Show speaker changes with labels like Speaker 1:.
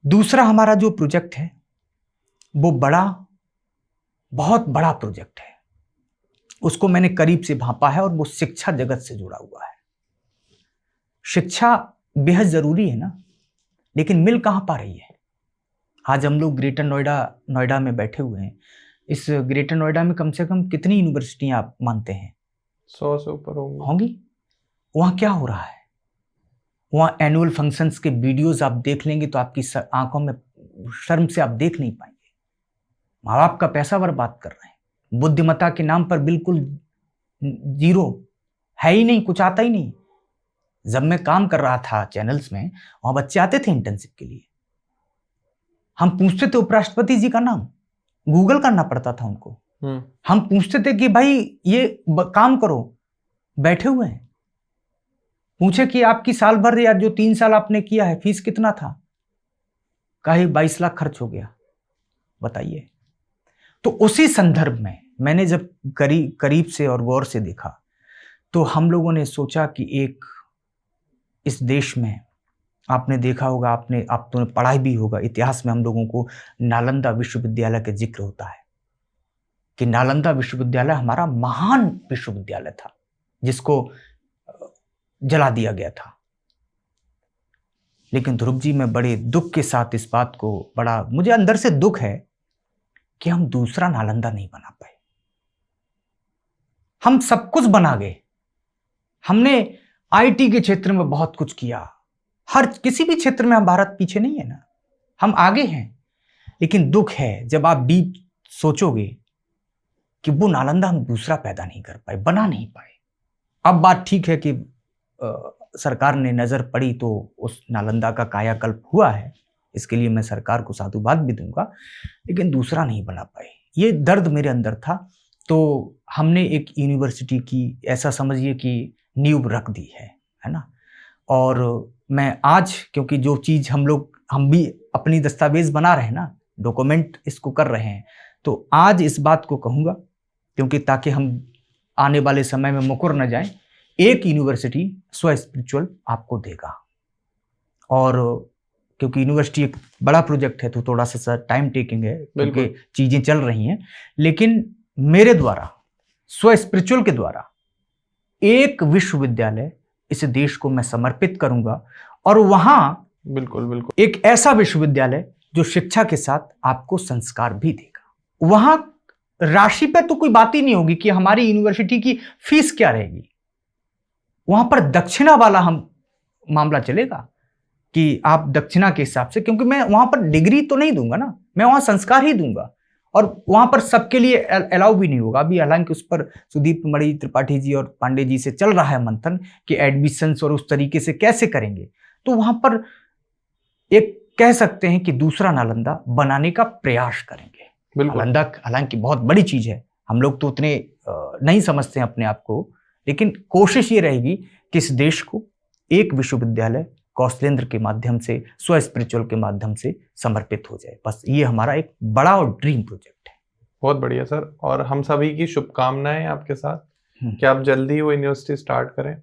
Speaker 1: दूसरा हमारा जो प्रोजेक्ट है वो बहुत बड़ा प्रोजेक्ट है। उसको मैंने करीब से भांपा है और वो शिक्षा जगत से जुड़ा हुआ है। शिक्षा बेहद जरूरी है ना, लेकिन मिल कहां पा रही है। आज हम लोग ग्रेटर नोएडा में बैठे हुए हैं। इस ग्रेटर नोएडा में कम से कम कितनी यूनिवर्सिटियां आप मानते हैं?
Speaker 2: 100 से ऊपर
Speaker 1: होंगी। वहां क्या हो रहा है? वहां एनुअल फंक्शंस के वीडियोस आप देख लेंगे तो आपकी आंखों में शर्म से आप देख नहीं पाएंगे। माँ बाप का पैसा बर्बाद कर रहे हैं, बुद्धिमत्ता के नाम पर बिल्कुल जीरो है ही नहीं, कुछ आता ही नहीं। जब मैं काम कर रहा था चैनल्स में, वहां बच्चे आते थे इंटर्नशिप के लिए। हम पूछते थे उपराष्ट्रपति जी का नाम, गूगल करना पड़ता था उनको। हम पूछते थे कि भाई ये काम करो, बैठे हुए हैं। पूछे कि आपकी साल भर या जो 3 साल आपने किया है फीस कितना था? कहा 22 लाख खर्च हो गया। बताइए। तो उसी संदर्भ में मैंने जब करीब से और गौर से देखा तो हम लोगों ने सोचा कि एक इस देश में, आपने देखा होगा, आपने पढ़ा भी होगा, इतिहास में हम लोगों को नालंदा विश्वविद्यालय का जिक्र होता है कि नालंदा विश्वविद्यालय हमारा महान विश्वविद्यालय था जिसको जला दिया गया था। लेकिन ध्रुव जी, मैं बड़े दुख के साथ इस बात को, बड़ा मुझे अंदर से दुख है कि हम दूसरा नालंदा नहीं बना पाए। हम सब कुछ बना गए। हमने आईटी के क्षेत्र में बहुत कुछ किया। हर किसी भी क्षेत्र में हम भारत पीछे नहीं है ना, हम आगे हैं। लेकिन दुख है जब आप डीप सोचोगे कि वो नालंदा हम दूसरा पैदा नहीं कर पाए, बना नहीं पाए। अब बात ठीक है कि सरकार ने नजर पड़ी तो उस नालंदा का कायाकल्प हुआ है, इसके लिए मैं सरकार को साधुवाद भी दूंगा, लेकिन दूसरा नहीं बना पाए। ये दर्द मेरे अंदर था। तो हमने एक यूनिवर्सिटी की, ऐसा समझिए कि नींव रख दी है ना। और मैं आज, क्योंकि जो चीज हम भी अपनी दस्तावेज बना रहे हैं ना, डॉक्यूमेंट इसको कर रहे हैं, तो आज इस बात को कहूंगा, क्योंकि ताकि हम आने वाले समय में मुकर न जाएं, एक यूनिवर्सिटी स्व स्पिरिचुअल आपको देगा। और क्योंकि यूनिवर्सिटी एक बड़ा प्रोजेक्ट है तो थोड़ा सा टाइम टेकिंग है, क्योंकि चीजें चल रही हैं, लेकिन मेरे द्वारा, स्व स्पिरिचुअल के द्वारा एक विश्वविद्यालय इस देश को मैं समर्पित करूंगा। और वहां
Speaker 2: बिल्कुल
Speaker 1: एक ऐसा विश्वविद्यालय जो शिक्षा के साथ आपको संस्कार भी देगा। वहां राशि पे तो कोई बात ही नहीं होगी कि हमारी यूनिवर्सिटी की फीस क्या रहेगी। वहां पर दक्षिणा वाला मामला चलेगा कि आप दक्षिणा के हिसाब से, क्योंकि मैं वहां पर डिग्री तो नहीं दूंगा ना, मैं वहां संस्कार ही दूंगा। और वहां पर सबके लिए अलाउ भी नहीं होगा। अभी हालांकि उस पर सुदीप मणि त्रिपाठी जी और पांडे जी से चल रहा है मंथन कि एडमिशंस और उस तरीके से कैसे करेंगे। तो वहां पर एक कह सकते हैं कि दूसरा नालंदा बनाने का प्रयास करेंगे। नालंदा हालांकि बहुत बड़ी चीज है, हम लोग तो उतने नहीं समझते हैं अपने आप को, लेकिन कोशिश ये रहेगी कि इस देश को एक विश्वविद्यालय कौशलेंद्र के माध्यम से, स्व स्पिरिचुअल के माध्यम से समर्पित हो जाए। बस ये हमारा एक बड़ा और ड्रीम प्रोजेक्ट है।
Speaker 2: बहुत बढ़िया सर, और हम सभी की शुभकामनाएं आपके साथ कि आप जल्दी वो यूनिवर्सिटी स्टार्ट करें।